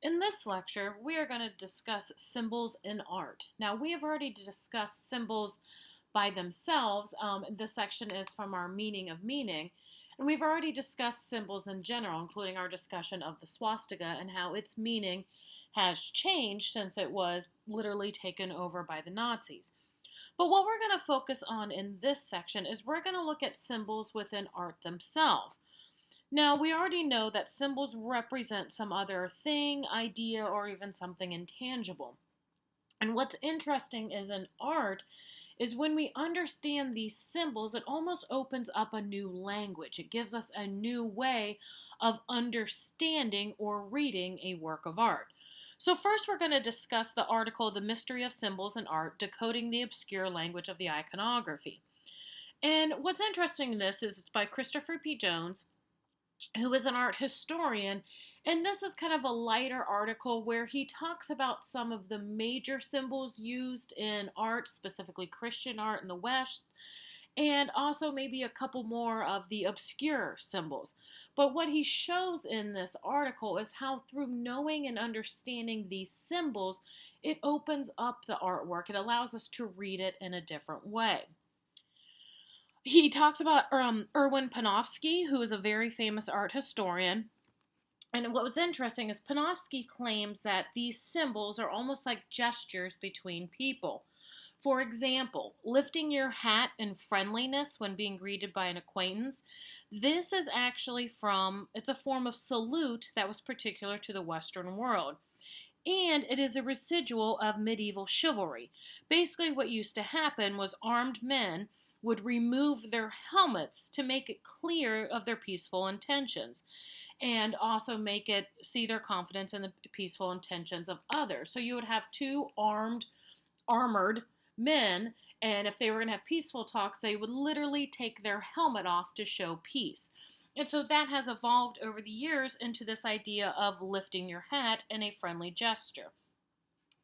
In this lecture, we are going to discuss symbols in art. Now, we have already discussed symbols by themselves. This section is from our meaning of meaning. And we've already discussed symbols in general, including our discussion of the swastika and how its meaning has changed since it was literally taken over by the Nazis. But what we're going to focus on in this section is we're going to look at symbols within art themselves. Now, we already know that symbols represent some other thing, idea, or even something intangible. And what's interesting is in art is when we understand these symbols, it almost opens up a new language. It gives us a new way of understanding or reading a work of art. So first we're going to discuss the article, The Mystery of Symbols in Art, Decoding the Obscure Language of the Iconography. And what's interesting in this is it's by Christopher P. Jones, who is an art historian, and this is kind of a lighter article where he talks about some of the major symbols used in art, specifically Christian art in the West, and also maybe a couple more of the obscure symbols. But what he shows in this article is how through knowing and understanding these symbols, it opens up the artwork. It allows us to read it in a different way. He talks about Erwin Panofsky, who is a very famous art historian. And what was interesting is Panofsky claims that these symbols are almost like gestures between people. For example, lifting your hat in friendliness when being greeted by an acquaintance. This is actually it's a form of salute that was particular to the Western world. And it is a residual of medieval chivalry. Basically, what used to happen was armed men would remove their helmets to make it clear of their peaceful intentions and also make it see their confidence in the peaceful intentions of others. So you would have two armored men, and if they were going to have peaceful talks, they would literally take their helmet off to show peace. And so that has evolved over the years into this idea of lifting your hat in a friendly gesture.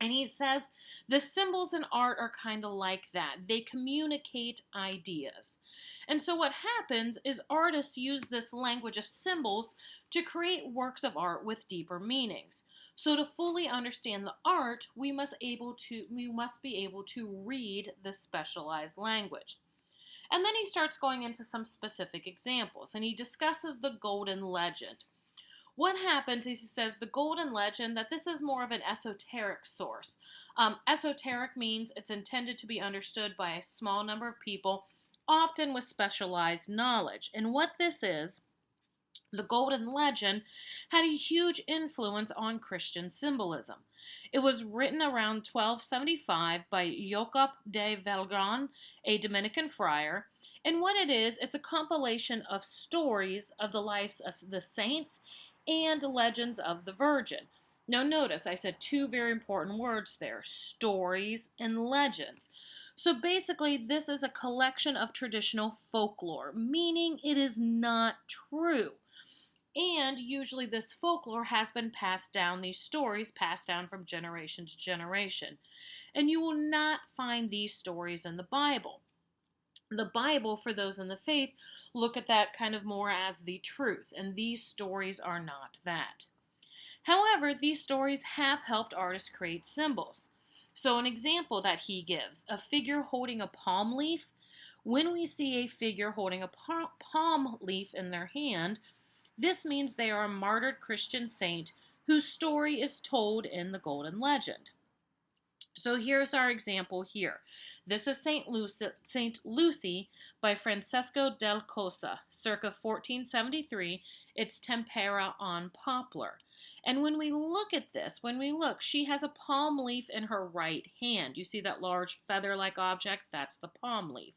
And he says the symbols in art are kind of like that. They communicate ideas. And so what happens is artists use this language of symbols to create works of art with deeper meanings. So to fully understand the art, we must be able to read this specialized language. And then he starts going into some specific examples, and he discusses the Golden Legend. What happens is he says the Golden Legend, that this is more of an esoteric source. Esoteric means it's intended to be understood by a small number of people, often with specialized knowledge. And what this is, the Golden Legend had a huge influence on Christian symbolism. It was written around 1275 by Jacob de Valgrand, a Dominican friar. And what it is, it's a compilation of stories of the lives of the saints and legends of the Virgin. Now notice I said two very important words there, stories and legends. So basically this is a collection of traditional folklore, meaning it is not true. And usually this folklore has been passed down, these stories passed down from generation to generation. And you will not find these stories in the Bible. The Bible, for those in the faith, look at that kind of more as the truth, and these stories are not that. However, these stories have helped artists create symbols. So an example that he gives, a figure holding a palm leaf. When we see a figure holding a palm leaf in their hand, this means they are a martyred Christian saint whose story is told in the Golden Legend. So here's our example here. This is Saint Lucy by Francesco del Cosa, circa 1473. It's tempera on poplar. And when we look at this, she has a palm leaf in her right hand. You see that large feather-like object? That's the palm leaf.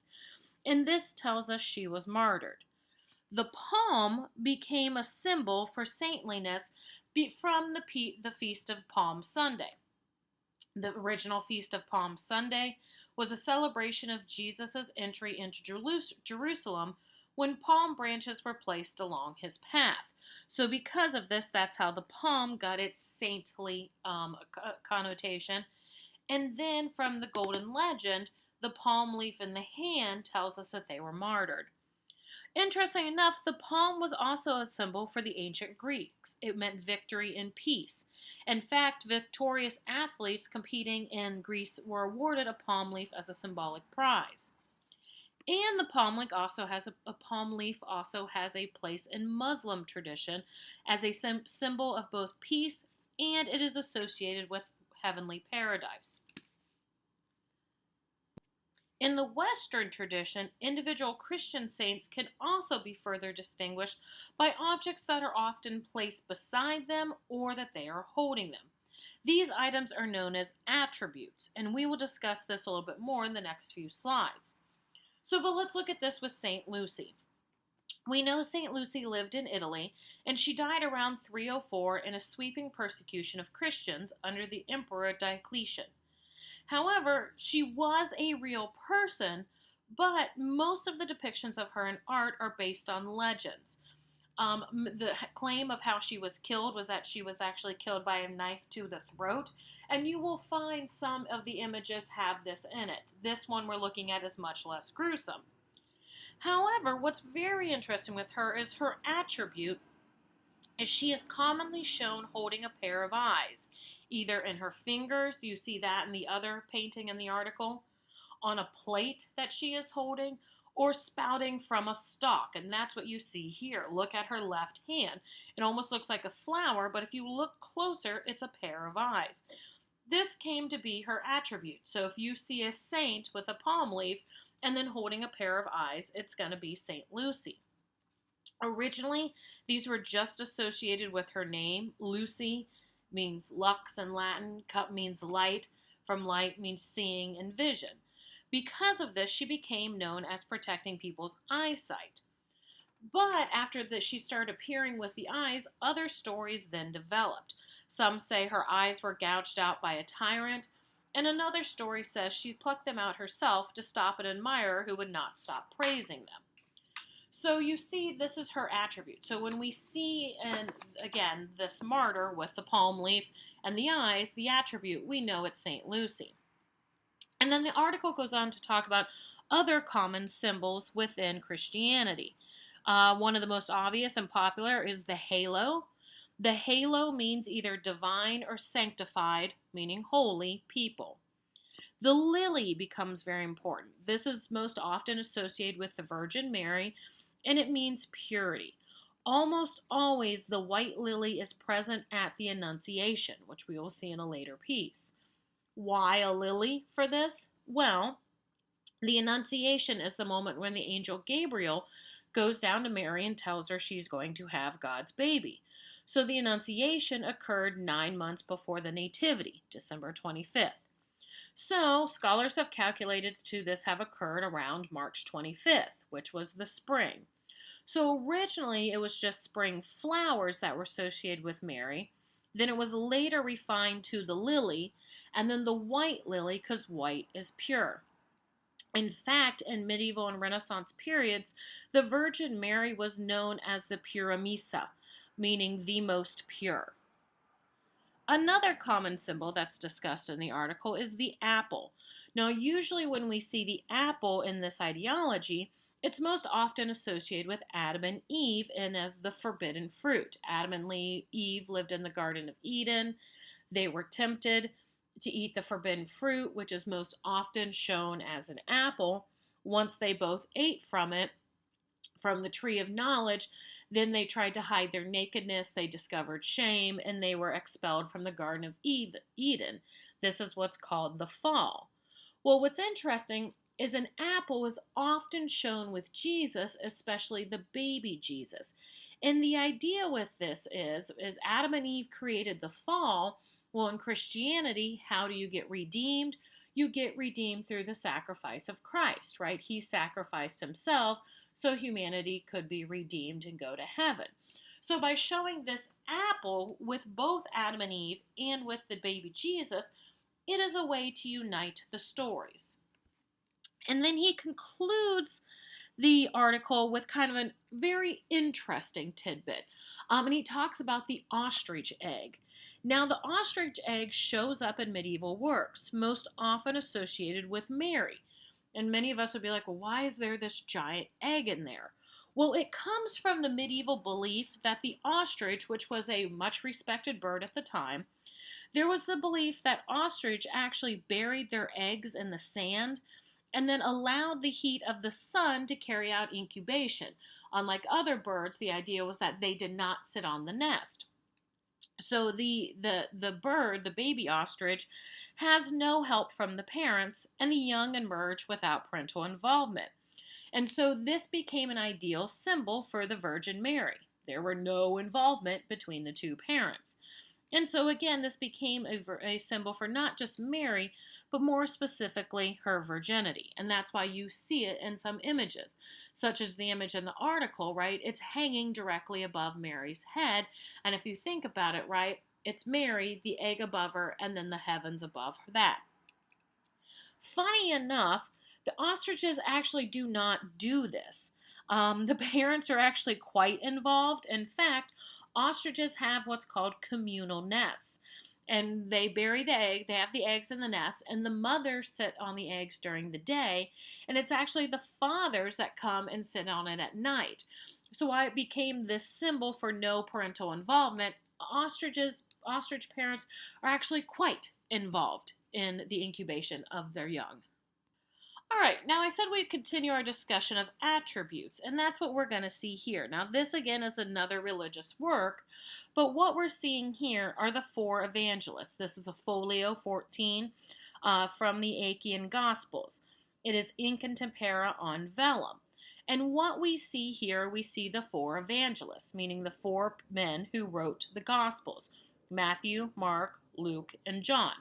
And this tells us she was martyred. The palm became a symbol for saintliness from the Feast of Palm Sunday. The original Feast of Palm Sunday was a celebration of Jesus' entry into Jerusalem when palm branches were placed along his path. So because of this, that's how the palm got its saintly connotation. And then from the Golden Legend, the palm leaf in the hand tells us that they were martyred. Interesting enough, the palm was also a symbol for the ancient Greeks. It meant victory and peace. In fact, victorious athletes competing in Greece were awarded a palm leaf as a symbolic prize. And the palm leaf also has a place in Muslim tradition as a symbol of both peace, and it is associated with heavenly paradise. In the Western tradition, individual Christian saints can also be further distinguished by objects that are often placed beside them or that they are holding them. These items are known as attributes, and we will discuss this a little bit more in the next few slides. But let's look at this with St. Lucy. We know St. Lucy lived in Italy, and she died around 304 in a sweeping persecution of Christians under the Emperor Diocletian. However, she was a real person, but most of the depictions of her in art are based on legends. The claim of how she was killed was that she was actually killed by a knife to the throat, and you will find some of the images have this in it. This one we're looking at is much less gruesome. However, what's very interesting with her is her attribute is she is commonly shown holding a pair of eyes, either in her fingers, you see that in the other painting in the article, on a plate that she is holding, or spouting from a stalk, and that's what you see here. Look at her left hand. It almost looks like a flower, but if you look closer, it's a pair of eyes. This came to be her attribute. So if you see a saint with a palm leaf and then holding a pair of eyes, it's going to be St. Lucy. Originally, these were just associated with her name. Lucy means lux in Latin, cup means light, from light means seeing and vision. Because of this, she became known as protecting people's eyesight. But after that, she started appearing with the eyes, other stories then developed. Some say her eyes were gouged out by a tyrant, and another story says she plucked them out herself to stop an admirer who would not stop praising them. So you see, this is her attribute. So when we see, and again, this martyr with the palm leaf and the eyes, the attribute, we know it's St. Lucy. And then the article goes on to talk about other common symbols within Christianity. One of the most obvious and popular is the halo. The halo means either divine or sanctified, meaning holy people. The lily becomes very important. This is most often associated with the Virgin Mary, and it means purity. Almost always the white lily is present at the Annunciation, which we will see in a later piece. Why a lily for this? Well, the Annunciation is the moment when the angel Gabriel goes down to Mary and tells her she's going to have God's baby. So the Annunciation occurred 9 months before the Nativity, December 25th. So scholars have calculated to this have occurred around March 25th, which was the spring. So originally it was just spring flowers that were associated with Mary. Then it was later refined to the lily, and then the white lily, because white is pure. In fact, in medieval and Renaissance periods, the Virgin Mary was known as the Purimissa, meaning the most pure. Another common symbol that's discussed in the article is the apple. Now, usually when we see the apple in this ideology, it's most often associated with Adam and Eve and as the forbidden fruit. Adam and Eve lived in the Garden of Eden. They were tempted to eat the forbidden fruit, which is most often shown as an apple. Once they both ate from it, from the tree of knowledge, then they tried to hide their nakedness, they discovered shame, and they were expelled from the Garden of Eden. This is what's called the fall. Well, what's interesting is an apple is often shown with Jesus, especially the baby Jesus. And the idea with this is Adam and Eve created the fall. Well, in Christianity, how do you get redeemed? You get redeemed through the sacrifice of Christ, right? He sacrificed himself so humanity could be redeemed and go to heaven. So by showing this apple with both Adam and Eve and with the baby Jesus, it is a way to unite the stories. And then he concludes the article with kind of a very interesting tidbit. And he talks about the ostrich egg. Now, the ostrich egg shows up in medieval works, most often associated with Mary. And many of us would be like, well, why is there this giant egg in there? Well, it comes from the medieval belief that the ostrich, which was a much respected bird at the time, there was the belief that ostrich actually buried their eggs in the sand and then allowed the heat of the sun to carry out incubation. Unlike other birds, the idea was that they did not sit on the nest. So the bird, the baby ostrich, has no help from the parents, and the young emerge without parental involvement. And so this became an ideal symbol for the Virgin Mary. There were no involvement between the two parents. And so again, this became a symbol for not just Mary, but more specifically her virginity. And that's why you see it in some images, such as the image in the article, right? It's hanging directly above Mary's head. And if you think about it, right, it's Mary, the egg above her, and then the heavens above that. Funny enough, the ostriches actually do not do this. The parents are actually quite involved. In fact, ostriches have what's called communal nests. And they bury the egg, they have the eggs in the nest, and the mothers sit on the eggs during the day. And it's actually the fathers that come and sit on it at night. So why it became this symbol for no parental involvement, ostrich parents are actually quite involved in the incubation of their young. All right, now I said we'd continue our discussion of attributes, and that's what we're going to see here. Now, this again is another religious work, but what we're seeing here are the four evangelists. This is a folio 14 from the Achaean Gospels. It is ink and tempera on vellum. And what we see here, we see the four evangelists, meaning the four men who wrote the Gospels: Matthew, Mark, Luke, and John.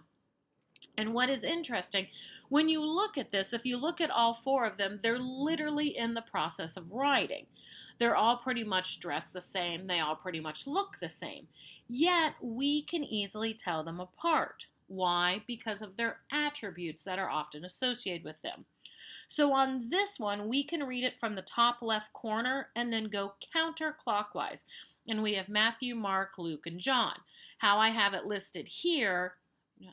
And what is interesting, when you look at this, if you look at all four of them, they're literally in the process of writing. They're all pretty much dressed the same. They all pretty much look the same. Yet, we can easily tell them apart. Why? Because of their attributes that are often associated with them. So on this one, we can read it from the top left corner and then go counterclockwise. And we have Matthew, Mark, Luke, and John. How I have it listed here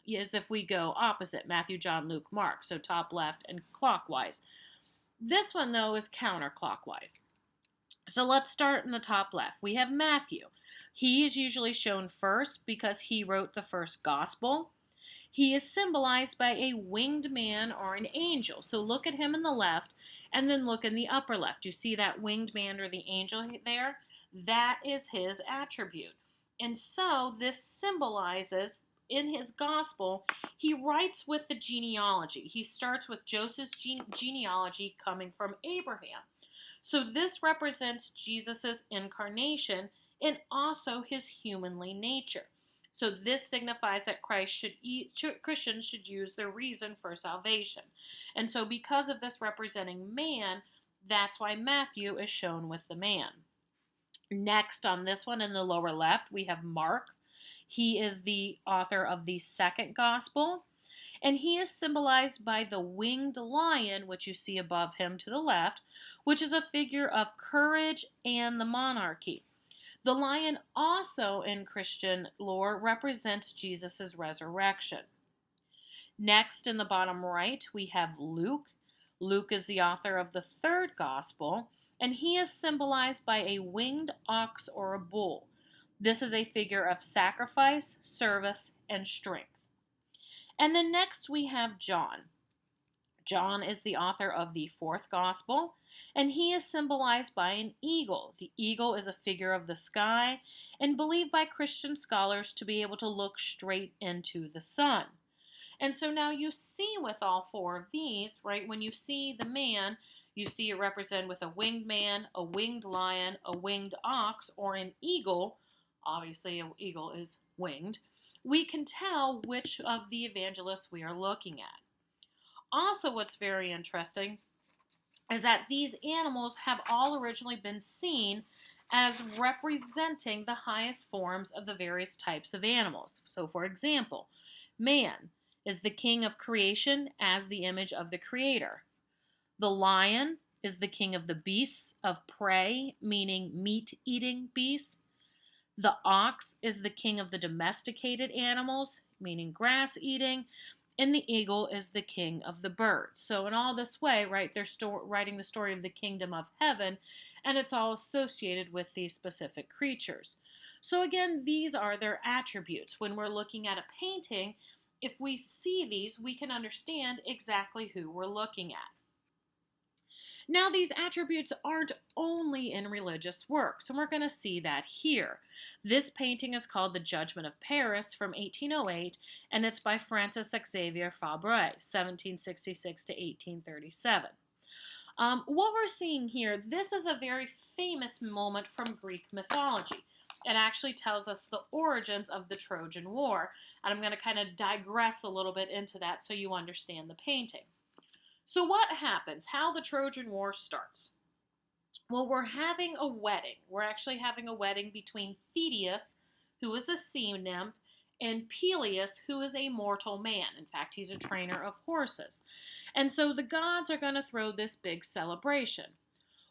is if we go opposite: Matthew, John, Luke, Mark. So top left and clockwise. This one, though, is counterclockwise. So let's start in the top left. We have Matthew. He is usually shown first because he wrote the first gospel. He is symbolized by a winged man or an angel. So look at him in the left and then look in the upper left. You see that winged man or the angel there? That is his attribute. And so this symbolizes, in his gospel, he writes with the genealogy. He starts with Joseph's genealogy coming from Abraham. So this represents Jesus' incarnation and also his humanly nature. So this signifies that Christians should use their reason for salvation. And so because of this representing man, that's why Matthew is shown with the man. Next on this one in the lower left, we have Mark. He is the author of the second gospel, and he is symbolized by the winged lion, which you see above him to the left, which is a figure of courage and the monarchy. The lion also in Christian lore represents Jesus' resurrection. Next, in the bottom right, we have Luke. Luke is the author of the third gospel, and he is symbolized by a winged ox or a bull. This is a figure of sacrifice, service, and strength. And then next we have John. John is the author of the fourth gospel, and he is symbolized by an eagle. The eagle is a figure of the sky and believed by Christian scholars to be able to look straight into the sun. And so now you see with all four of these, right, when you see the man, you see it represented with a winged man, a winged lion, a winged ox, or an eagle. Obviously, an eagle is winged. We can tell which of the evangelists we are looking at. Also, what's very interesting is that these animals have all originally been seen as representing the highest forms of the various types of animals. So, for example, man is the king of creation as the image of the creator. The lion is the king of the beasts of prey, meaning meat-eating beasts. The ox is the king of the domesticated animals, meaning grass-eating. and the eagle is the king of the birds. So in all this way, right, they're writing the story of the kingdom of heaven, and it's all associated with these specific creatures. So again, these are their attributes. When we're looking at a painting, if we see these, we can understand exactly who we're looking at. Now, these attributes aren't only in religious works, and we're going to see that here. This painting is called The Judgment of Paris from 1808, and it's by Francis Xavier Fabre, 1766 to 1837. What we're seeing here, this is a very famous moment from Greek mythology. It actually tells us the origins of the Trojan War, and I'm going to kind of digress a little bit into that so you understand the painting. So what happens? How the Trojan War starts? Well, we're having a wedding. We're actually having a wedding between Thetis, who is a sea nymph, and Peleus, who is a mortal man. In fact, he's a trainer of horses. And so the gods are going to throw this big celebration.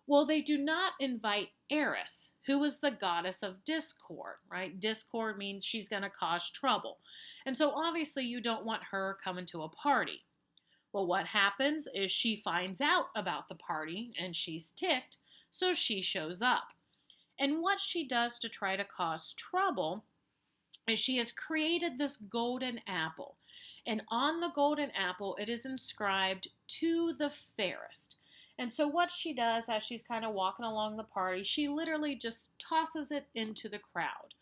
Well, they do not invite Eris, who is the goddess of discord, right? Discord means she's going to cause trouble. And so obviously you don't want her coming to a party. Well, what happens is she finds out about the party and she's ticked, so she shows up. And what she does to try to cause trouble is she has created this golden apple. And on the golden apple, it is inscribed, "To the fairest." And so what she does as she's kind of walking along the party, she literally just tosses it into the crowd.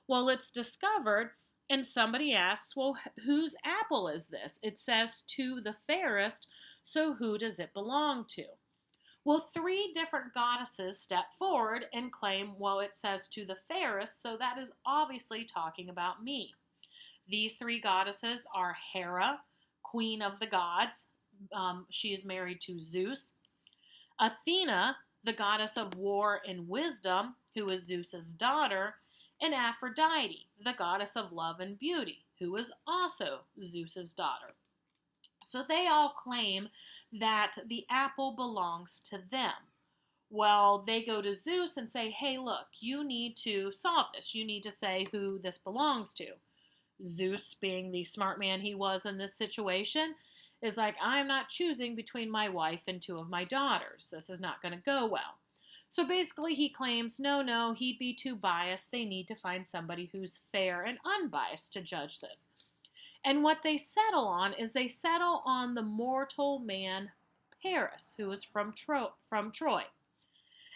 Well, it's discovered, and somebody asks, well, whose apple is this? It says "to the fairest," so who does it belong to? Well, 3 different goddesses step forward and claim, well, it says "to the fairest," so that is obviously talking about me. These 3 goddesses are Hera, queen of the gods. She is married to Zeus. Athena, the goddess of war and wisdom, who is Zeus's daughter, and Aphrodite, the goddess of love and beauty, who is also Zeus's daughter. So they all claim that the apple belongs to them. Well, they go to Zeus and say, hey, look, you need to solve this. You need to say who this belongs to. Zeus, being the smart man he was in this situation, is like, I'm not choosing between my wife and 2 of my daughters. This is not going to go well. So basically he claims, no, he'd be too biased. They need to find somebody who's fair and unbiased to judge this. And what they settle on is they settle on the mortal man Paris, who is from Troy.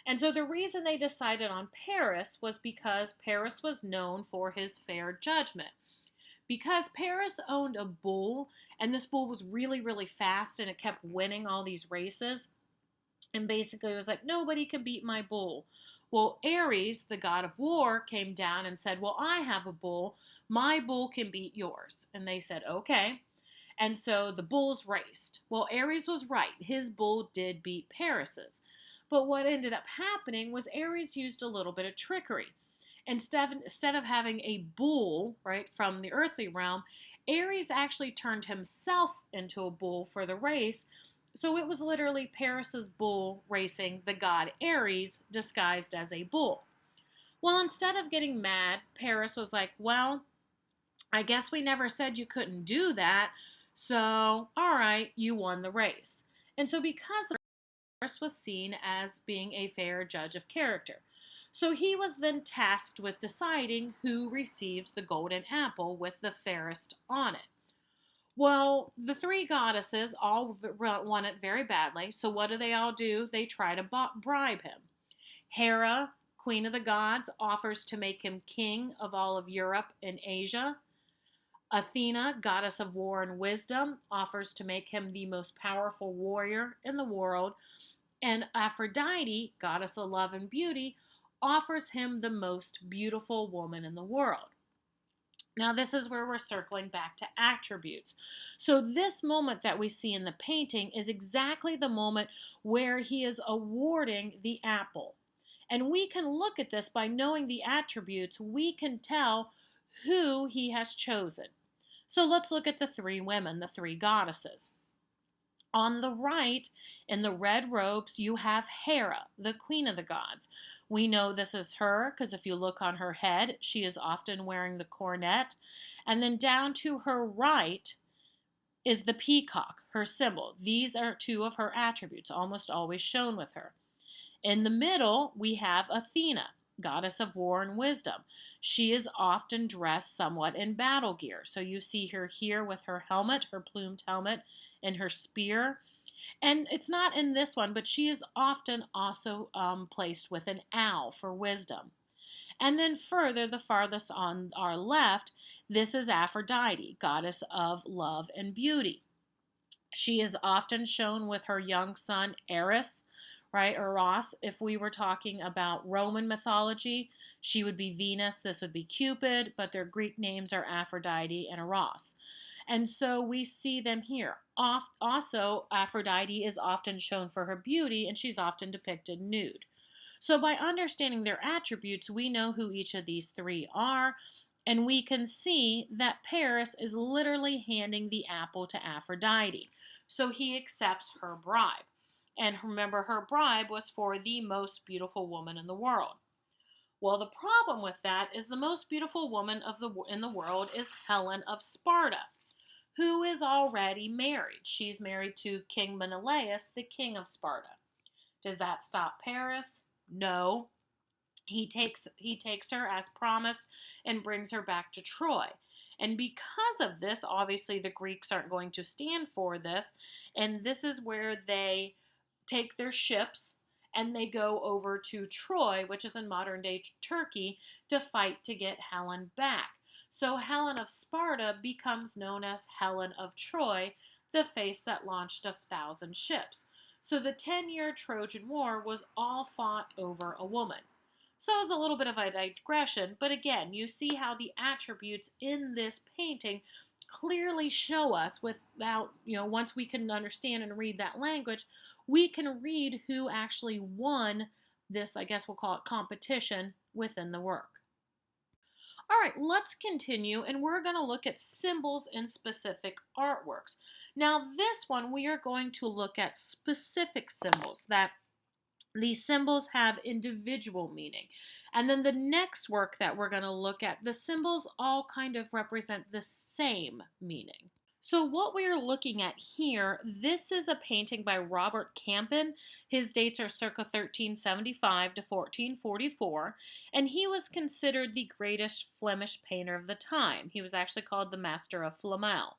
And so the reason they decided on Paris was because Paris was known for his fair judgment. Because Paris owned a bull, and this bull was really, really fast, and it kept winning all these races, and basically it was like, nobody can beat my bull. Well, Ares, the god of war, came down and said, well, I have a bull. My bull can beat yours. And they said, okay. And so the bulls raced. Well, Ares was right. His bull did beat Paris's. But what ended up happening was Ares used a little bit of trickery. Instead of having a bull, right, from the earthly realm, Ares actually turned himself into a bull for the race. So it was literally Paris's bull racing the god Ares disguised as a bull. Well, instead of getting mad, Paris was like, well, I guess we never said you couldn't do that, so all right, you won the race. And so because of Paris was seen as being a fair judge of character. So he was then tasked with deciding who receives the golden apple with the fairest on it. Well, the 3 goddesses all want it very badly, so what do they all do? They try to bribe him. Hera, queen of the gods, offers to make him king of all of Europe and Asia. Athena, goddess of war and wisdom, offers to make him the most powerful warrior in the world. And Aphrodite, goddess of love and beauty, offers him the most beautiful woman in the world. Now, this is where we're circling back to attributes. So this moment that we see in the painting is exactly the moment where he is awarding the apple. And we can look at this by knowing the attributes. We can tell who he has chosen. So let's look at the 3 women, the 3 goddesses. On the right, in the red robes, you have Hera, the queen of the gods. We know this is her because if you look on her head, she is often wearing the coronet. And then down to her right is the peacock, her symbol. These are two of her attributes, almost always shown with her. In the middle, we have Athena, goddess of war and wisdom. She is often dressed somewhat in battle gear. So you see her here with her helmet, her plumed helmet, and her spear. And it's not in this one, but she is often also placed with an owl for wisdom. And then further, the farthest on our left, this is Aphrodite, goddess of love and beauty. She is often shown with her young son, Eros, right? Eros, if we were talking about Roman mythology, she would be Venus, this would be Cupid, but their Greek names are Aphrodite and Eros. And so we see them here. Also, Aphrodite is often shown for her beauty, and she's often depicted nude. So by understanding their attributes, we know who each of these three are, and we can see that Paris is literally handing the apple to Aphrodite. So he accepts her bribe. And remember, her bribe was for the most beautiful woman in the world. Well, the problem with that is the most beautiful woman in the world is Helen of Sparta, who is already married. She's married to King Menelaus, the king of Sparta. Does that stop Paris? No. He takes her as promised and brings her back to Troy. And because of this, obviously the Greeks aren't going to stand for this, and this is where they take their ships and they go over to Troy, which is in modern-day Turkey, to fight to get Helen back. So Helen of Sparta becomes known as Helen of Troy, the face that launched 1,000 ships. So the 10-year Trojan War was all fought over a woman. So it was a little bit of a digression, but again, you see how the attributes in this painting clearly show us without, once we can understand and read that language, we can read who actually won this, I guess we'll call it competition within the work. All right, let's continue, and we're going to look at symbols in specific artworks. Now, this one, we are going to look at specific symbols that these symbols have individual meaning. And then the next work that we're going to look at, the symbols all kind of represent the same meaning. So what we are looking at here, this is a painting by Robert Campin. His dates are circa 1375 to 1444, and he was considered the greatest Flemish painter of the time. He was actually called the Master of Flamel.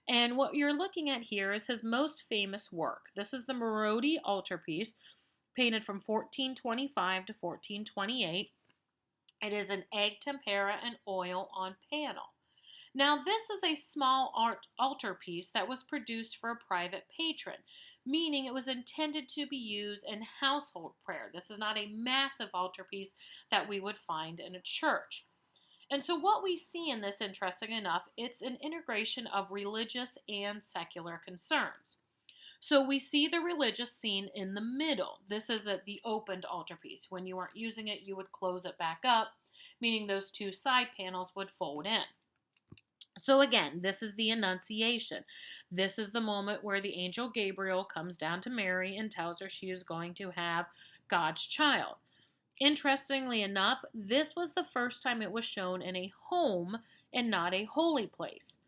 And what you're looking at here is his most famous work. This is the Marodi altarpiece, painted from 1425 to 1428. It is an egg tempera and oil on panel. Now, this is a small altarpiece that was produced for a private patron, meaning it was intended to be used in household prayer. This is not a massive altarpiece that we would find in a church. And so what we see in this, interesting enough, it's an integration of religious and secular concerns. So we see the religious scene in the middle. This is the opened altarpiece. When you weren't using it, you would close it back up, meaning those two side panels would fold in. So again, this is the Annunciation. This is the moment where the angel Gabriel comes down to Mary and tells her she is going to have God's child. Interestingly enough, this was the first time it was shown in a home and not a holy place.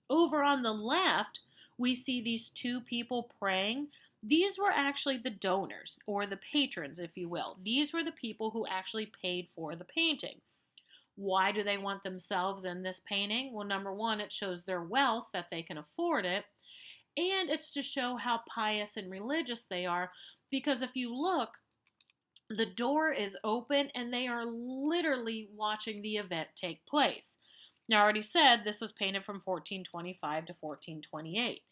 Over on the left, we see these two people praying. These were actually the donors, or the patrons, if you will. These were the people who actually paid for the painting. Why do they want themselves in this painting? Well, number one, it shows their wealth, that they can afford it, and it's to show how pious and religious they are, because if you look, the door is open and they are literally watching the event take place. Now, I already said this was painted from 1425 to 1428.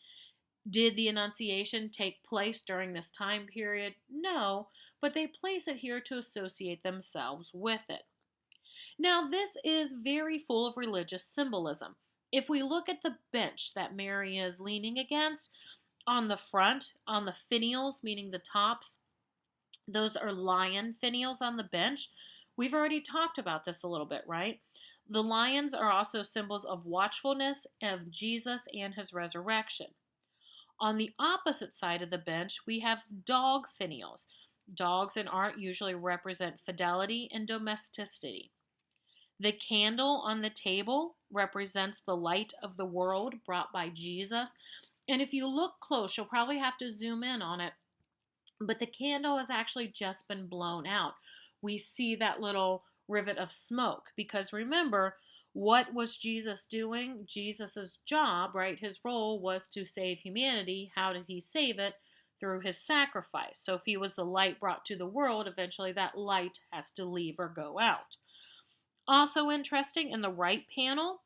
Did the Annunciation take place during this time period? No, but they place it here to associate themselves with it. Now, this is very full of religious symbolism. If we look at the bench that Mary is leaning against, on the front, on the finials, meaning the tops, those are lion finials on the bench. We've already talked about this a little bit, right? The lions are also symbols of watchfulness of Jesus and his resurrection. On the opposite side of the bench, we have dog finials. Dogs in art usually represent fidelity and domesticity. The candle on the table represents the light of the world brought by Jesus. And if you look close, you'll probably have to zoom in on it, but the candle has actually just been blown out. We see that little rivet of smoke because remember, what was Jesus doing? Jesus's job, right? His role was to save humanity. How did he save it? Through his sacrifice. So if he was the light brought to the world, eventually that light has to leave or go out. Also interesting, in the right panel,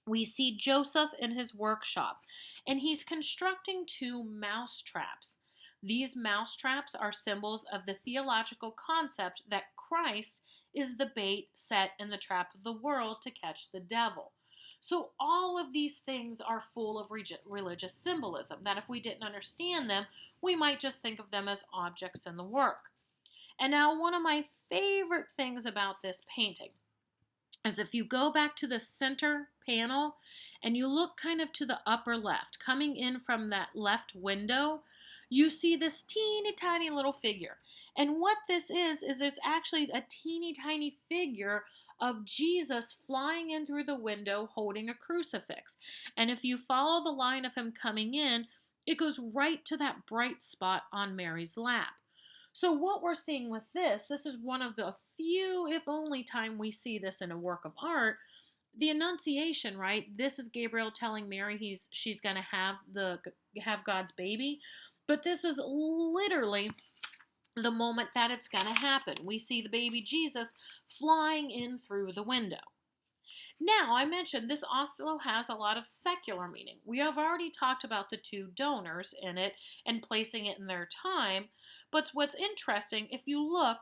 we see Joseph in his workshop, and he's constructing two mouse traps. These mouse traps are symbols of the theological concept that Christ is the bait set in the trap of the world to catch the devil. So all of these things are full of religious symbolism that if we didn't understand them, we might just think of them as objects in the work. And now one of my favorite things about this painting is if you go back to the center panel and you look kind of to the upper left, coming in from that left window, you see this teeny tiny little figure. And what this is it's actually a teeny tiny figure of Jesus flying in through the window holding a crucifix. And if you follow the line of him coming in, it goes right to that bright spot on Mary's lap. So what we're seeing with this is one of the few, if only time we see this in a work of art, the Annunciation, right? This is Gabriel telling Mary she's going to have God's baby, but this is literally the moment that it's going to happen. We see the baby Jesus flying in through the window. Now, I mentioned this also has a lot of secular meaning. We have already talked about the two donors in it and placing it in their time. But what's interesting, if you look,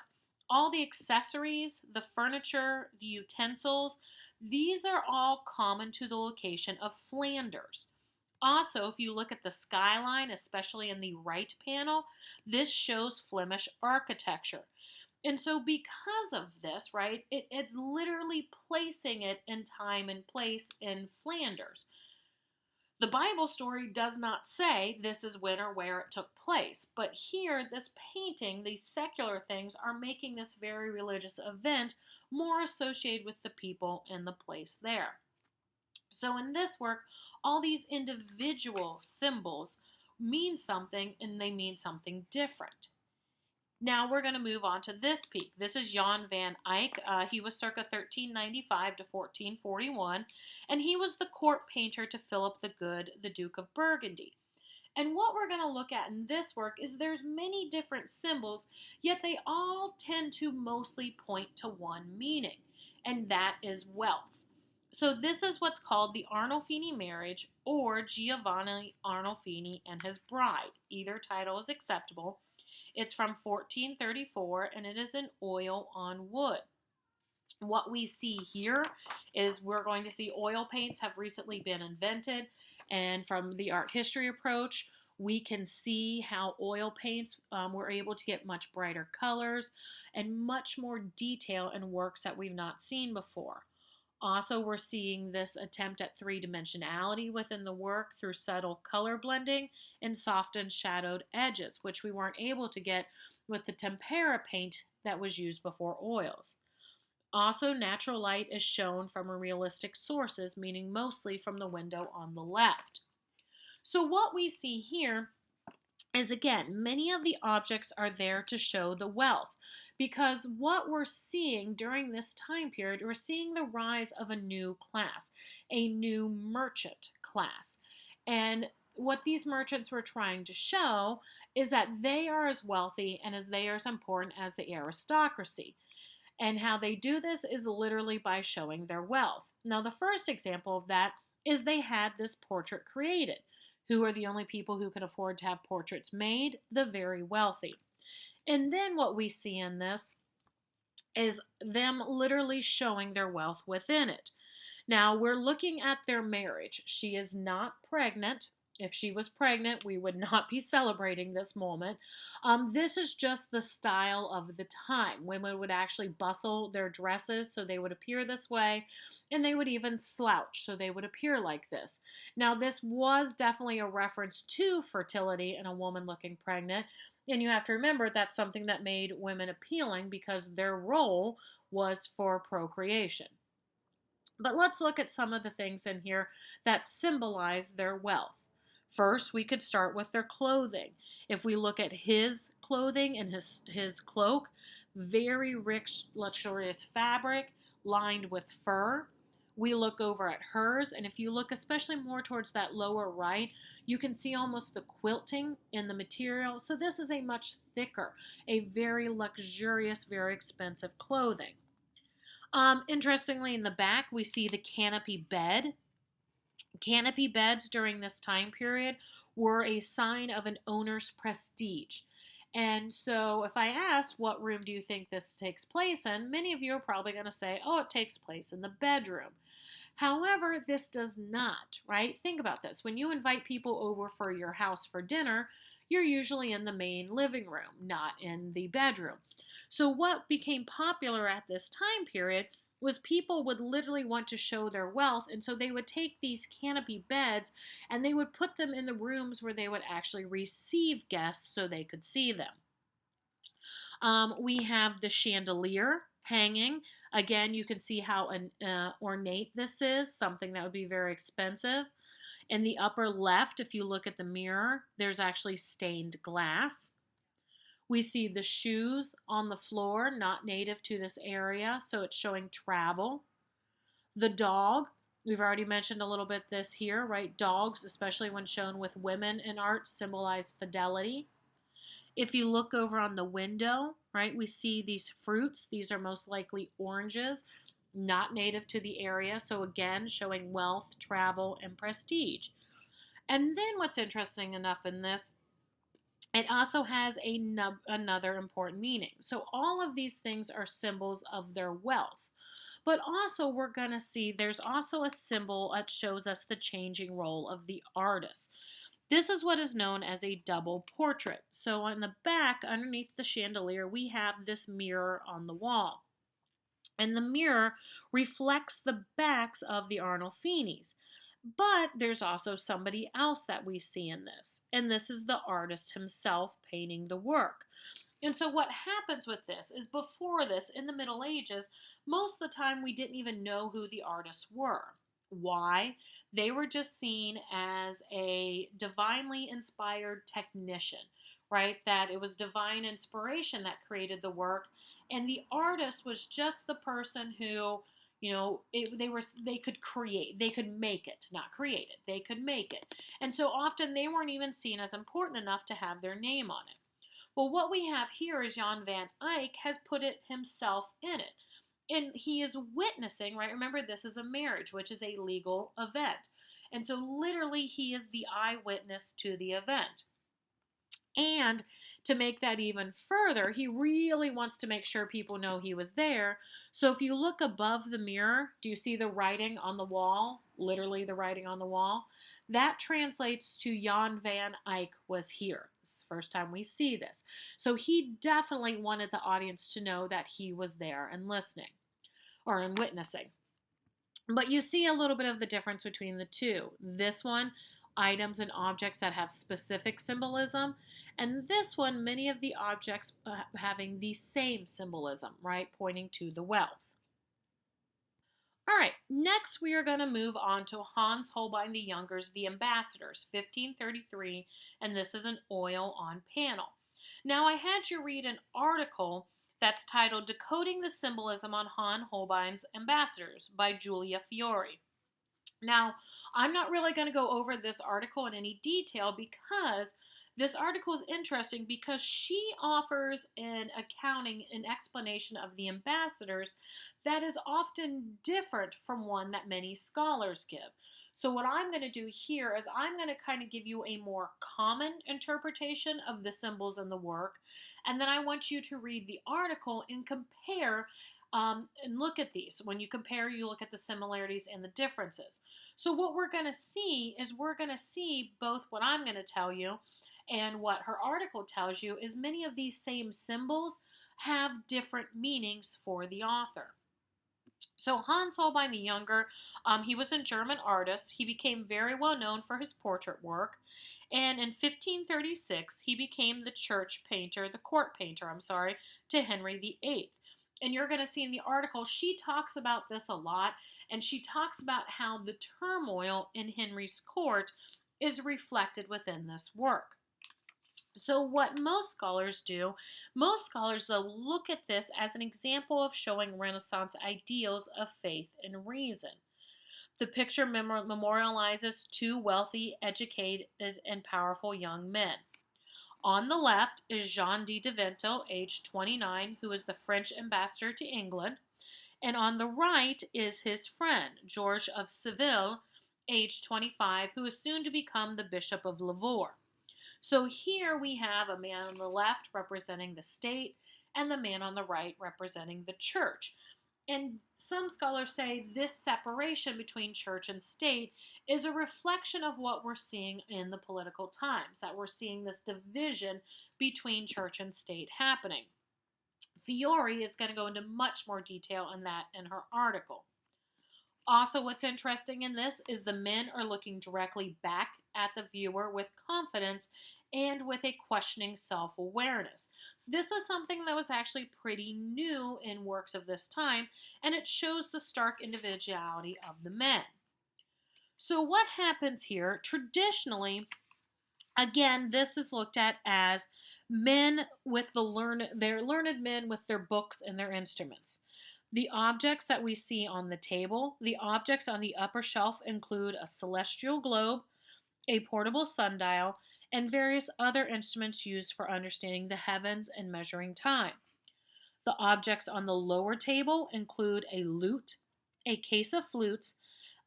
all the accessories, the furniture, the utensils, these are all common to the location of Flanders. Also, if you look at the skyline, especially in the right panel, this shows Flemish architecture. And so because of this, right, it's literally placing it in time and place in Flanders. The Bible story does not say this is when or where it took place, but here, this painting, these secular things, are making this very religious event more associated with the people and the place there. So in this work, all these individual symbols mean something, and they mean something different. Now we're going to move on to this peak. This is Jan van Eyck. He was circa 1395 to 1441, and he was the court painter to Philip the Good, the Duke of Burgundy. And what we're going to look at in this work is there's many different symbols, yet they all tend to mostly point to one meaning, and that is wealth. So this is what's called the Arnolfini Marriage, or Giovanni Arnolfini and his bride. Either title is acceptable. It's from 1434, and it is in oil on wood. What we see here is we're going to see oil paints have recently been invented, and from the art history approach, we can see how oil paints were able to get much brighter colors and much more detail in works that we've not seen before. Also, we're seeing this attempt at three-dimensionality within the work through subtle color blending and soft and shadowed edges, which we weren't able to get with the tempera paint that was used before oils. Also, natural light is shown from realistic sources, meaning mostly from the window on the left. So what we see here is, again, many of the objects are there to show the wealth, because what we're seeing during this time period, we're seeing the rise of a new class, a new merchant class. And what these merchants were trying to show is that they are as wealthy and as they are as important as the aristocracy. And how they do this is literally by showing their wealth. Now, the first example of that is they had this portrait created. Who are the only people who can afford to have portraits made? The very wealthy. And then what we see in this is them literally showing their wealth within it. Now, we're looking at their marriage. She is not pregnant. If she was pregnant, we would not be celebrating this moment. This is just the style of the time. Women would actually bustle their dresses so they would appear this way, and they would even slouch so they would appear like this. Now, this was definitely a reference to fertility and a woman looking pregnant, and you have to remember that's something that made women appealing because their role was for procreation. But let's look at some of the things in here that symbolize their wealth. First, we could start with their clothing. If we look at his clothing and his cloak, very rich, luxurious fabric lined with fur. We look over at hers, and if you look especially more towards that lower right, you can see almost the quilting in the material. So this is a much thicker, a very luxurious, very expensive clothing. Interestingly, in the back, we see the canopy bed. Canopy beds during this time period were a sign of an owner's prestige. And so, if I ask, what room do you think this takes place in? Many of you are probably going to say, oh, it takes place in the bedroom. However, this does not, right? Think about this. When you invite people over for your house for dinner, you're usually in the main living room, not in the bedroom. So, what became popular at this time period was people would literally want to show their wealth, and so they would take these canopy beds and they would put them in the rooms where they would actually receive guests so they could see them. We have the chandelier hanging. Again, you can see how ornate this is, something that would be very expensive. In the upper left, if you look at the mirror, there's actually stained glass. We see the shoes on the floor, not native to this area, so it's showing travel. The dog, we've already mentioned a little bit this here, right? Dogs, especially when shown with women in art, symbolize fidelity. If you look over on the window, right, we see these fruits. These are most likely oranges, not native to the area, so again, showing wealth, travel, and prestige. And then what's interesting enough in this, it also has another important meaning. So all of these things are symbols of their wealth. But also we're going to see there's also a symbol that shows us the changing role of the artist. This is what is known as a double portrait. So on the back, underneath the chandelier, we have this mirror on the wall. And the mirror reflects the backs of the Arnolfinis. But there's also somebody else that we see in this, and this is the artist himself painting the work. And so what happens with this is before this, in the Middle Ages, most of the time we didn't even know who the artists were. Why? They were just seen as a divinely inspired technician, right? That it was divine inspiration that created the work, and the artist was just the person who, they could create, they could make it, not create it, they could make it. And so often they weren't even seen as important enough to have their name on it. Well, what we have here is Jan van Eyck has put it himself in it. And he is witnessing, right? Remember, this is a marriage, which is a legal event. And so literally he is the eyewitness to the event. And to make that even further, he really wants to make sure people know he was there. So if you look above the mirror, do you see the writing on the wall? Literally the writing on the wall. That translates to Jan van Eyck was here. This is the first time we see this. So he definitely wanted the audience to know that he was there and listening or in witnessing. But you see a little bit of the difference between the two. This one, items and objects that have specific symbolism, and this one, many of the objects having the same symbolism, right, pointing to the wealth. All right, next we are going to move on to Hans Holbein the Younger's The Ambassadors, 1533, and this is an oil on panel. Now, I had you read an article that's titled Decoding the Symbolism on Hans Holbein's Ambassadors by Julia Fiore. Now, I'm not really going to go over this article in any detail because this article is interesting because she offers an accounting, an explanation of the ambassadors that is often different from one that many scholars give. So what I'm going to do here is I'm going to kind of give you a more common interpretation of the symbols in the work, and then I want you to read the article and compare and look at these. When you compare, you look at the similarities and the differences. So what we're going to see is we're going to see both what I'm going to tell you and what her article tells you is many of these same symbols have different meanings for the author. So Hans Holbein the Younger, he was a German artist. He became very well known for his portrait work. And in 1536, he became the court painter, to Henry VIII. And you're going to see in the article, she talks about this a lot, And she talks about how the turmoil in Henry's court is reflected within this work. So, what most scholars, though, look at this as an example of showing Renaissance ideals of faith and reason. The picture memorializes two wealthy, educated, and powerful young men. On the left is Jean de Vento, aged 29, who is the French ambassador to England. And on the right is his friend, George of Seville, aged 25, who is soon to become the Bishop of Lavaur. So here we have a man on the left representing the state and the man on the right representing the church. And some scholars say this separation between church and state is a reflection of what we're seeing in the political times, that we're seeing this division between church and state happening. Fiore is going to go into much more detail on that in her article. Also, what's interesting in this is the men are looking directly back at the viewer with confidence and with a questioning self-awareness. This is something that was actually pretty new in works of this time, and it shows the stark individuality of the men. So what happens here? Traditionally, again, this is looked at as men with they're learned men with their books and their instruments. The objects that we see on the table, the objects on the upper shelf include a celestial globe, a portable sundial, and various other instruments used for understanding the heavens and measuring time. The objects on the lower table include a lute, a case of flutes,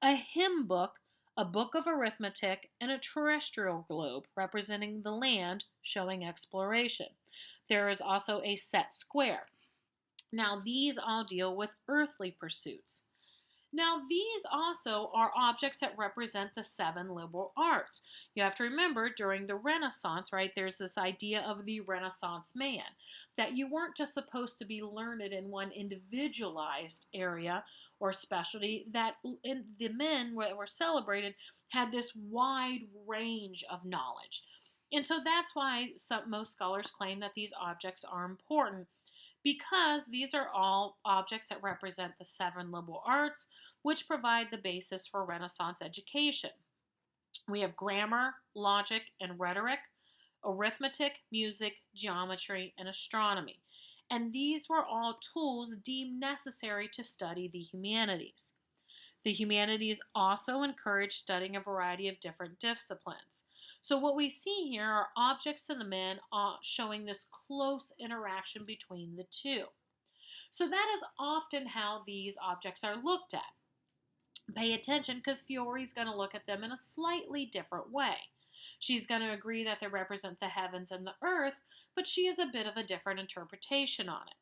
a hymn book, a book of arithmetic, and a terrestrial globe representing the land, showing exploration. There is also a set square. Now, these all deal with earthly pursuits. Now, these also are objects that represent the seven liberal arts. You have to remember, during the Renaissance, right, there's this idea of the Renaissance man, that you weren't just supposed to be learned in one individualized area or specialty, that the men that were celebrated had this wide range of knowledge. And so that's why most scholars claim that these objects are important, because these are all objects that represent the seven liberal arts, which provide the basis for Renaissance education. We have grammar, logic, and rhetoric, arithmetic, music, geometry, and astronomy. And these were all tools deemed necessary to study the humanities. The humanities also encourage studying a variety of different disciplines. So what we see here are objects and the men showing this close interaction between the two. So that is often how these objects are looked at. Pay attention, because Fiore's going to look at them in a slightly different way. She's going to agree that they represent the heavens and the earth, but she has a bit of a different interpretation on it.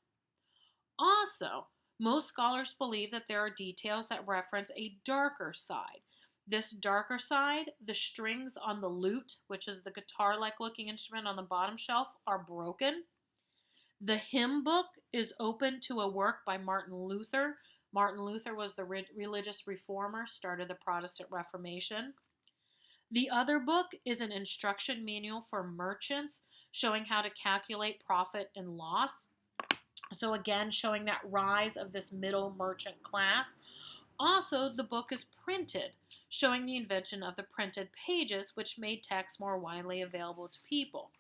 Also, most scholars believe that there are details that reference a darker side. This darker side, the strings on the lute, which is the guitar-like looking instrument on the bottom shelf, are broken. The hymn book is open to a work by Martin Luther. Martin Luther was the religious reformer, started the Protestant Reformation. The other book is an instruction manual for merchants, showing how to calculate profit and loss. So again, showing that rise of this middle merchant class. Also, the book is printed, showing the invention of the printed pages, which made text more widely available to people.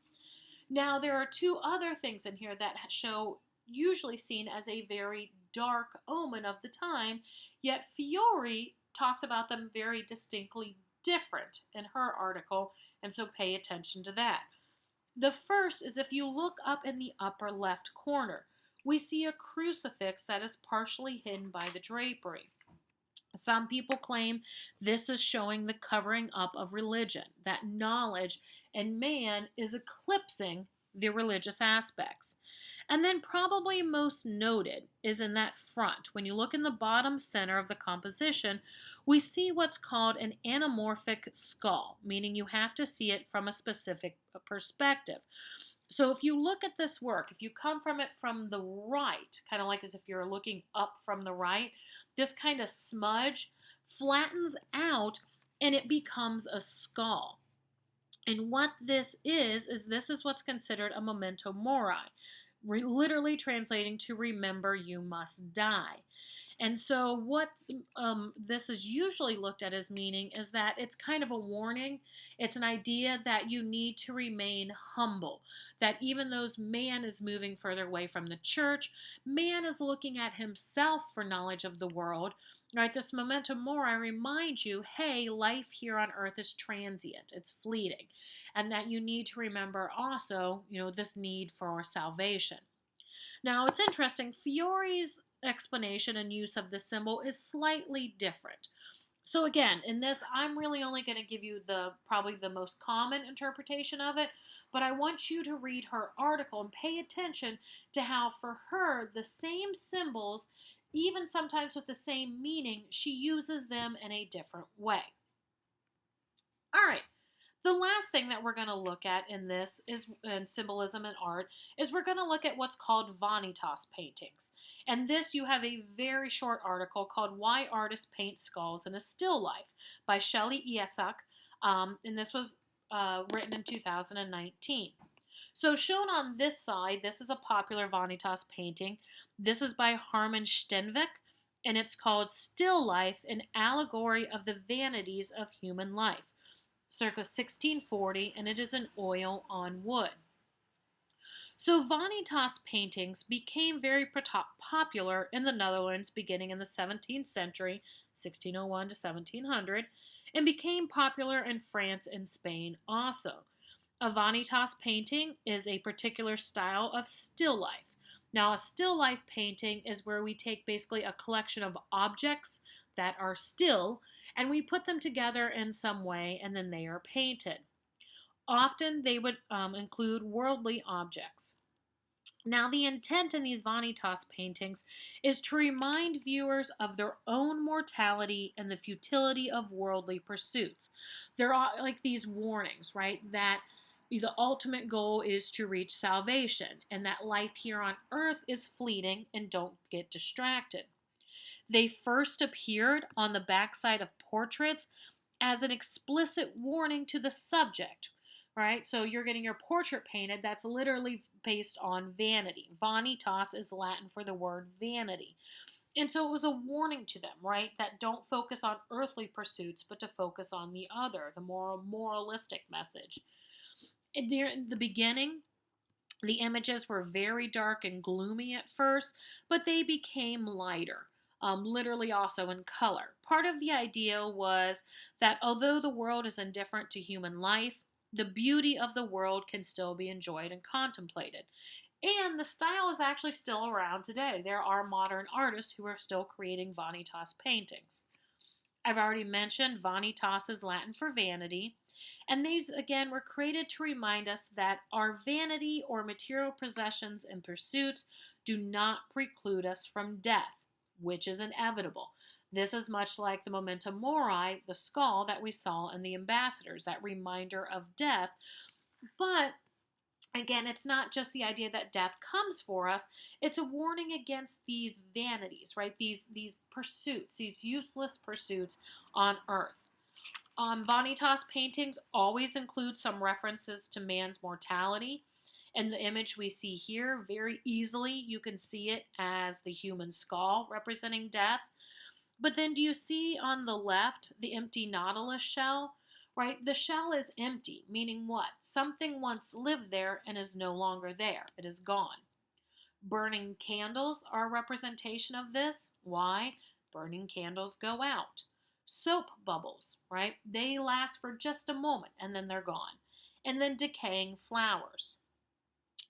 Now, there are two other things in here that show, usually seen as a very dark omen of the time, yet Fiore talks about them very distinctly different in her article, and so pay attention to that. The first is, if you look up in the upper left corner, we see a crucifix that is partially hidden by the drapery. Some people claim this is showing the covering up of religion, that knowledge and man is eclipsing the religious aspects. And then probably most noted is in that front. When you look in the bottom center of the composition, we see what's called an anamorphic skull, meaning you have to see it from a specific perspective. So if you look at this work, if you come from it from the right, kind of like as if you're looking up from the right, this kind of smudge flattens out and it becomes a skull. And what this is this is what's considered a memento mori, literally translating to remember you must die. And so, what this is usually looked at as meaning is that it's kind of a warning. It's an idea that you need to remain humble. That even though man is moving further away from the church, man is looking at himself for knowledge of the world. Right? This memento mori reminds you, hey, life here on earth is transient, it's fleeting, and that you need to remember also, this need for salvation. Now, it's interesting, Fiore's explanation and use of this symbol is slightly different. So again, in this, I'm really only going to give you probably the most common interpretation of it, but I want you to read her article and pay attention to how for her, the same symbols, even sometimes with the same meaning, she uses them in a different way. All right. The last thing that we're going to look at in this is in symbolism and art is we're going to look at what's called Vanitas Paintings. And this you have a very short article called Why Artists Paint Skulls in a Still Life by Shelley Isak, and this was written in 2019. So shown on this side, this is a popular Vanitas painting. This is by Harman Stenvik, and it's called Still Life, an Allegory of the Vanities of Human Life, circa 1640, and it is an oil on wood. So Vanitas paintings became very popular in the Netherlands beginning in the 17th century, 1601 to 1700, and became popular in France and Spain also. A Vanitas painting is a particular style of still life. Now, a still life painting is where we take basically a collection of objects that are still and we put them together in some way and then they are painted. Often they would include worldly objects. Now, the intent in these Vanitas paintings is to remind viewers of their own mortality and the futility of worldly pursuits. There are like these warnings, right? That the ultimate goal is to reach salvation and that life here on earth is fleeting and don't get distracted. They first appeared on the backside of portraits as an explicit warning to the subject, right? So you're getting your portrait painted, that's literally based on vanity. Vanitas is Latin for the word vanity. And so it was a warning to them, right? That don't focus on earthly pursuits, but to focus on the other, the more moralistic message. In the beginning, the images were very dark and gloomy at first, but they became lighter. Literally also in color. Part of the idea was that although the world is indifferent to human life, the beauty of the world can still be enjoyed and contemplated. And the style is actually still around today. There are modern artists who are still creating Vanitas paintings. I've already mentioned Vanitas is Latin for vanity. And these, again, were created to remind us that our vanity or material possessions and pursuits do not preclude us from death, which is inevitable. This is much like the Memento Mori, the skull that we saw in the Ambassadors, that reminder of death. But again, it's not just the idea that death comes for us, it's a warning against these vanities, right? These pursuits, these useless pursuits on earth. Vanitas paintings always include some references to man's mortality. In the image we see here, very easily you can see it as the human skull representing death. But then do you see on the left the empty nautilus shell? Right? The shell is empty, meaning what? Something once lived there and is no longer there. It is gone. Burning candles are a representation of this. Why? Burning candles go out. Soap bubbles, right? They last for just a moment and then they're gone. And then decaying flowers.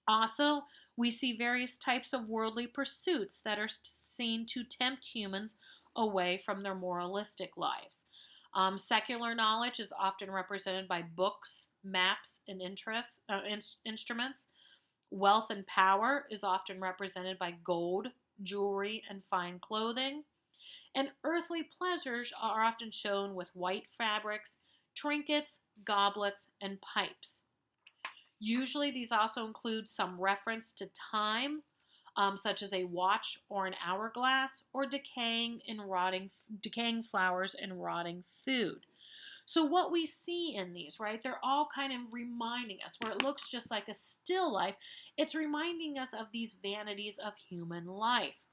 Also, we see various types of worldly pursuits that are seen to tempt humans away from their moralistic lives. Secular knowledge is often represented by books, maps, and instruments. Wealth and power is often represented by gold, jewelry, and fine clothing. And earthly pleasures are often shown with white fabrics, trinkets, goblets, and pipes. Usually these also include some reference to time, such as a watch or an hourglass, or decaying flowers and rotting food. So what we see in these, right, they're all kind of reminding us, where it looks just like a still life, it's reminding us of these vanities of human life.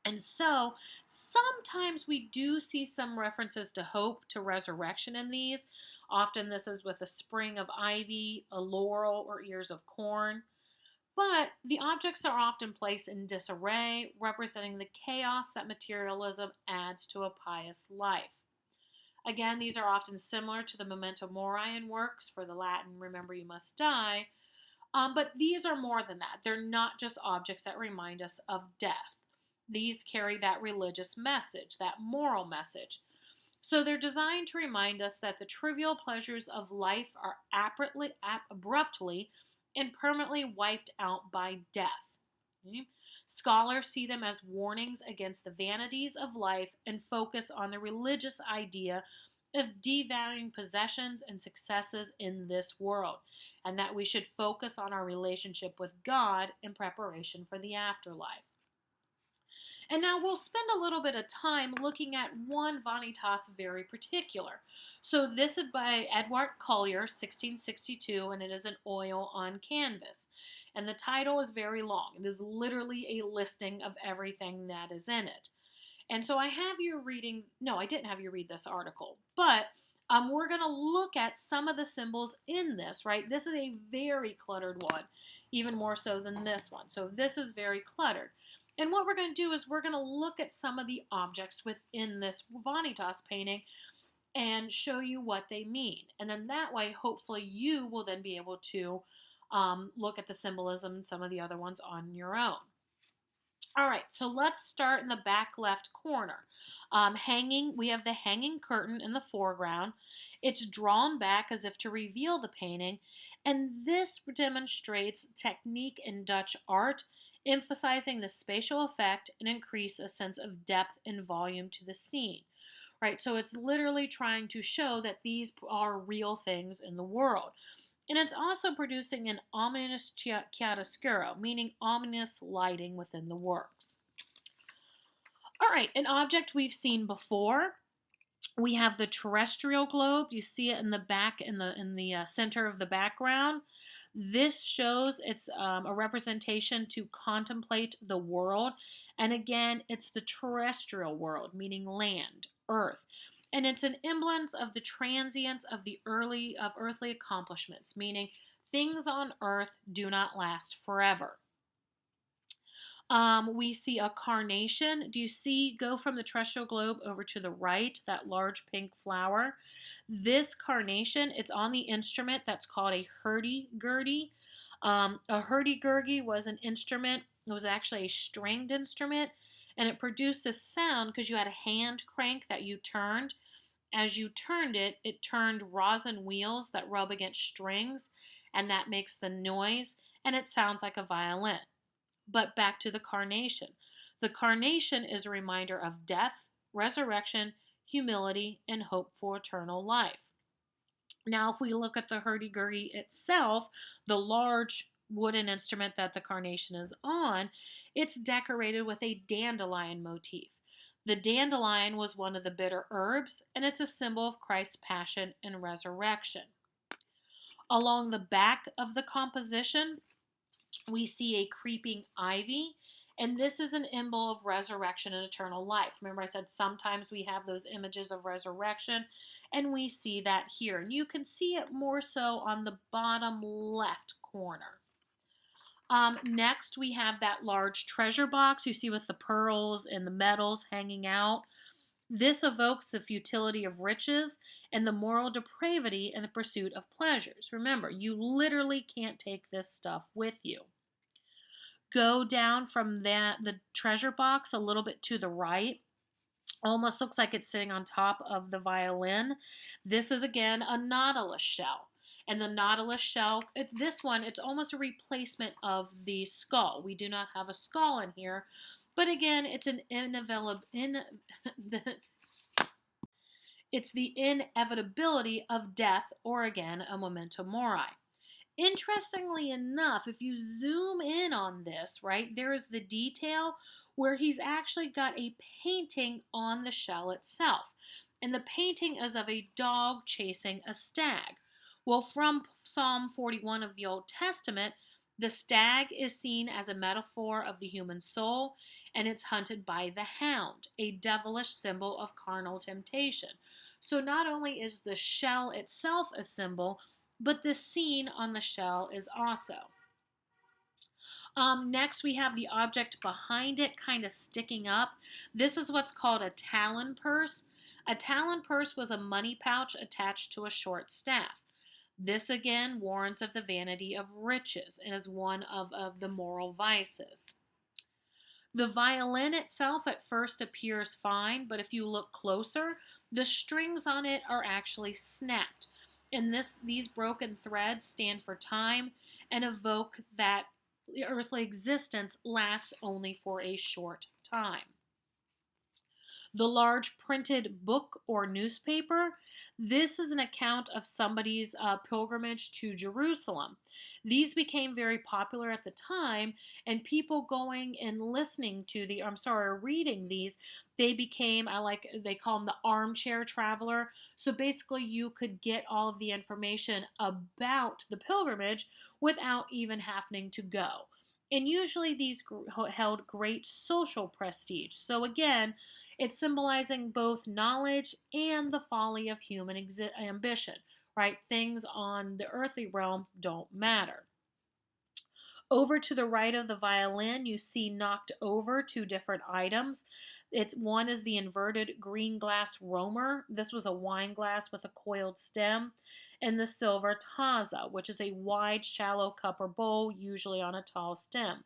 And so sometimes we do see some references to hope, to resurrection in these. Often this is with a spring of ivy, a laurel, or ears of corn. But the objects are often placed in disarray, representing the chaos that materialism adds to a pious life. Again, these are often similar to the Memento Mori in works for the Latin, remember you must die. But these are more than that. They're not just objects that remind us of death. These carry that religious message, that moral message. So they're designed to remind us that the trivial pleasures of life are abruptly and permanently wiped out by death. Okay? Scholars see them as warnings against the vanities of life and focus on the religious idea of devaluing possessions and successes in this world, and that we should focus on our relationship with God in preparation for the afterlife. And now we'll spend a little bit of time looking at one Vanitas very particular. So this is by Edward Collier, 1662, and it is an oil on canvas. And the title is very long. It is literally a listing of everything that is in it. And so I have you reading, no, I didn't have you read this article, but we're going to look at some of the symbols in this, right? This is a very cluttered one, even more so than this one. So this is very cluttered. And what we're going to do is we're going to look at some of the objects within this Vanitas painting and show you what they mean. And then that way, hopefully, you will then be able to look at the symbolism and some of the other ones on your own. All right, so let's start in the back left corner. We have the hanging curtain in the foreground. It's drawn back as if to reveal the painting, and this demonstrates technique in Dutch art, emphasizing the spatial effect and increase a sense of depth and volume to the scene. Right, so it's literally trying to show that these are real things in the world. And it's also producing an ominous chiaroscuro, meaning ominous lighting within the works. All right, an object we've seen before. We have the terrestrial globe. You see it in the back, in the center of the background. This shows it's a representation to contemplate the world. And again, it's the terrestrial world, meaning land, earth. And it's an emblem of the transience of earthly accomplishments, meaning things on earth do not last forever. We see a carnation. Do you see, go from the terrestrial globe over to the right, that large pink flower? This carnation, it's on the instrument that's called a hurdy-gurdy. A hurdy-gurdy was an instrument, it was actually a stringed instrument, and it produced a sound because you had a hand crank that you turned. As you turned it, it turned rosin wheels that rub against strings, and that makes the noise, and it sounds like a violin. But back to the carnation. The carnation is a reminder of death, resurrection, humility, and hope for eternal life. Now, if we look at the hurdy-gurdy itself, the large wooden instrument that the carnation is on, it's decorated with a dandelion motif. The dandelion was one of the bitter herbs, and it's a symbol of Christ's passion and resurrection. Along the back of the composition, we see a creeping ivy, and this is an symbol of resurrection and eternal life. Remember I said sometimes we have those images of resurrection, and we see that here. And you can see it more so on the bottom left corner. Next, we have that large treasure box you see with the pearls and the metals hanging out. This evokes the futility of riches and the moral depravity in the pursuit of pleasures. Remember, you literally can't take this stuff with you. Go down from the treasure box a little bit to the right. Almost looks like it's sitting on top of the violin. This is, again, a nautilus shell. And the nautilus shell, this one, it's almost a replacement of the skull. We do not have a skull in here. But again, it's it's the inevitability of death, or again, a memento mori. Interestingly enough, if you zoom in on this, right, there is the detail where he's actually got a painting on the shell itself. And the painting is of a dog chasing a stag. Well, from Psalm 41 of the Old Testament, the stag is seen as a metaphor of the human soul, and it's hunted by the hound, a devilish symbol of carnal temptation. So not only is the shell itself a symbol, but the scene on the shell is also. Next, we have the object behind it kind of sticking up. This is what's called a Talon Purse. A Talon Purse was a money pouch attached to a short staff. This again warns of the vanity of riches and is one of the moral vices. The violin itself at first appears fine, but if you look closer, the strings on it are actually snapped. And these broken threads stand for time and evoke that earthly existence lasts only for a short time. The large printed book or newspaper, this is an account of somebody's pilgrimage to Jerusalem. These became very popular at the time, and people going and listening to reading these, they became, they call them the armchair traveler. So basically, you could get all of the information about the pilgrimage without even having to go. And usually these held great social prestige. So again, it's symbolizing both knowledge and the folly of human ambition, right? Things on the earthly realm don't matter. Over to the right of the violin, you see knocked over two different items. One is the inverted green glass roamer. This was a wine glass with a coiled stem. And the silver tazza, which is a wide, shallow cup or bowl, usually on a tall stem.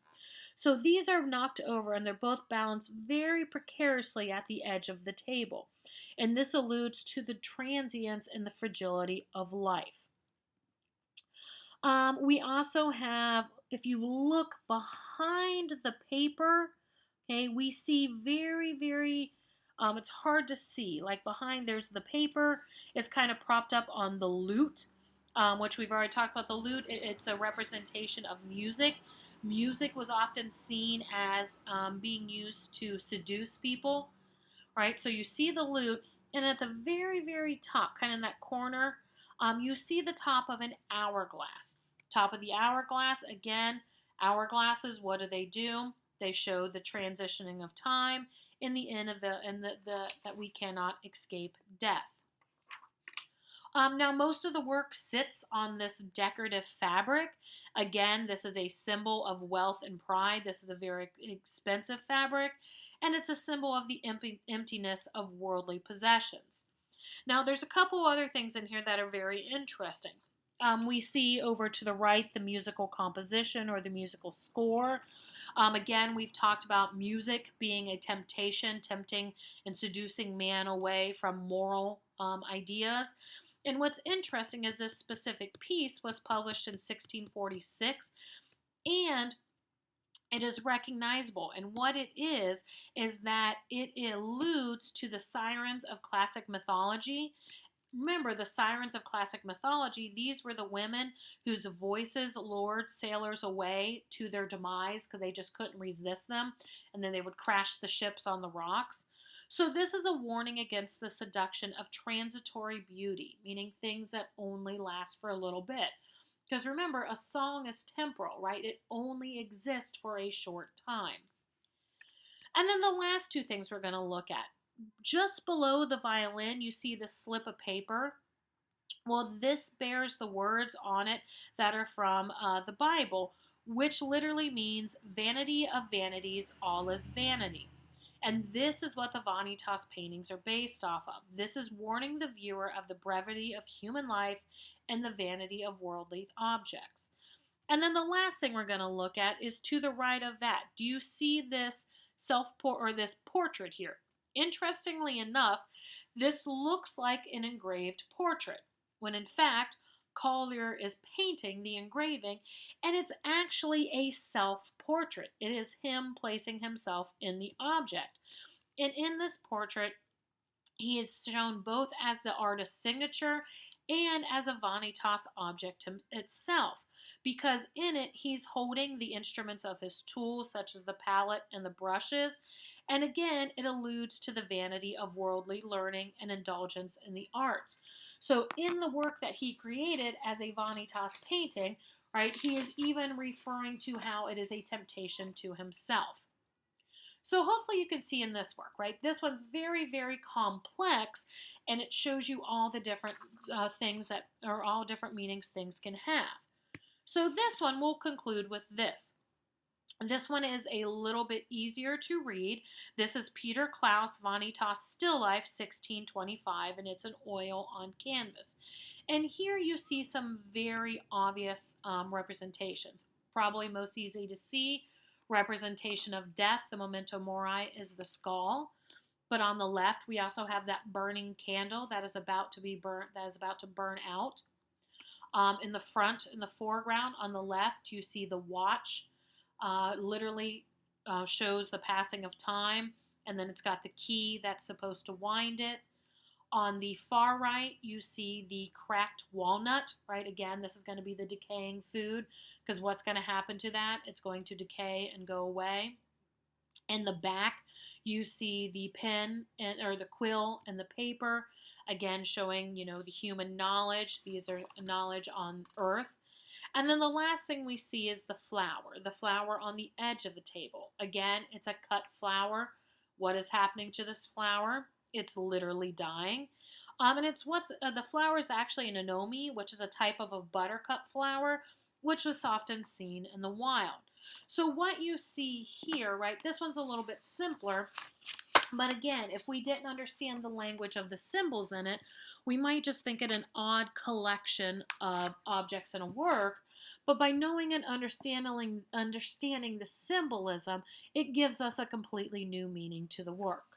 So these are knocked over and they're both balanced very precariously at the edge of the table. And this alludes to the transience and the fragility of life. We also have, if you look behind the paper, okay, we see very, it's hard to see. Like behind, there's the paper is kind of propped up on the lute, which we've already talked about. The lute, it's a representation of music. Music was often seen as being used to seduce people, right? So you see the lute, and at the very top, kind of in that corner, you see the top of an hourglass. Top of the hourglass, again, hourglasses, what do? They show the transitioning of time in the end of that we cannot escape death. Now, most of the work sits on this decorative fabric. Again, this is a symbol of wealth and pride. This is a very expensive fabric, and it's a symbol of the emptiness of worldly possessions. Now, there's a couple other things in here that are very interesting. We see over to the right the musical composition or the musical score. Again, we've talked about music being a temptation, tempting and seducing man away from moral ideas. And what's interesting is this specific piece was published in 1646, and it is recognizable. And what it is that it alludes to the sirens of classic mythology. Remember, the sirens of classic mythology, these were the women whose voices lured sailors away to their demise because they just couldn't resist them, and then they would crash the ships on the rocks. So this is a warning against the seduction of transitory beauty, meaning things that only last for a little bit. Because remember, a song is temporal, right? It only exists for a short time. And then the last two things we're going to look at. Just below the violin, you see the slip of paper. Well, this bears the words on it that are from the Bible, which literally means vanity of vanities, all is vanity. And this is what the Vanitas paintings are based off of. This is warning the viewer of the brevity of human life and the vanity of worldly objects. And then the last thing we're going to look at is to the right of that. Do you see this this portrait here? Interestingly enough, this looks like an engraved portrait, when in fact, Collier is painting the engraving, and it's actually a self-portrait. It is him placing himself in the object. And in this portrait, he is shown both as the artist's signature and as a Vanitas object itself, because in it, he's holding the instruments of his tools, such as the palette and the brushes. And again, it alludes to the vanity of worldly learning and indulgence in the arts. So in the work that he created as a Vanitas painting, right, he is even referring to how it is a temptation to himself. So hopefully you can see in this work, right? This one's very, very complex, and it shows you all the different things that, or all different meanings things can have. So this one we'll conclude with this. This one is a little bit easier to read. This is Peter Klaus Vanitas Still Life 1625, and it's an oil on canvas. And here you see some very obvious representations. Probably most easy to see representation of death. The Memento Mori is the skull. But on the left, we also have that burning candle that is about to be burnt, that is about to burn out. In the front, in the foreground, on the left, you see the watch. Literally shows the passing of time, and then it's got the key that's supposed to wind it. On the far right, you see the cracked walnut, right? Again, this is going to be the decaying food, because what's going to happen to that? It's going to decay and go away. In the back, you see the pen or the quill and the paper, again showing, the human knowledge. These are knowledge on earth. And then the last thing we see is the flower on the edge of the table. Again, it's a cut flower. What is happening to this flower? It's literally dying. And the flower is actually an anemone, which is a type of a buttercup flower, which was often seen in the wild. So what you see here, right, this one's a little bit simpler, but again, if we didn't understand the language of the symbols in it, we might just think it an odd collection of objects in a work. But by knowing and understanding the symbolism, it gives us a completely new meaning to the work.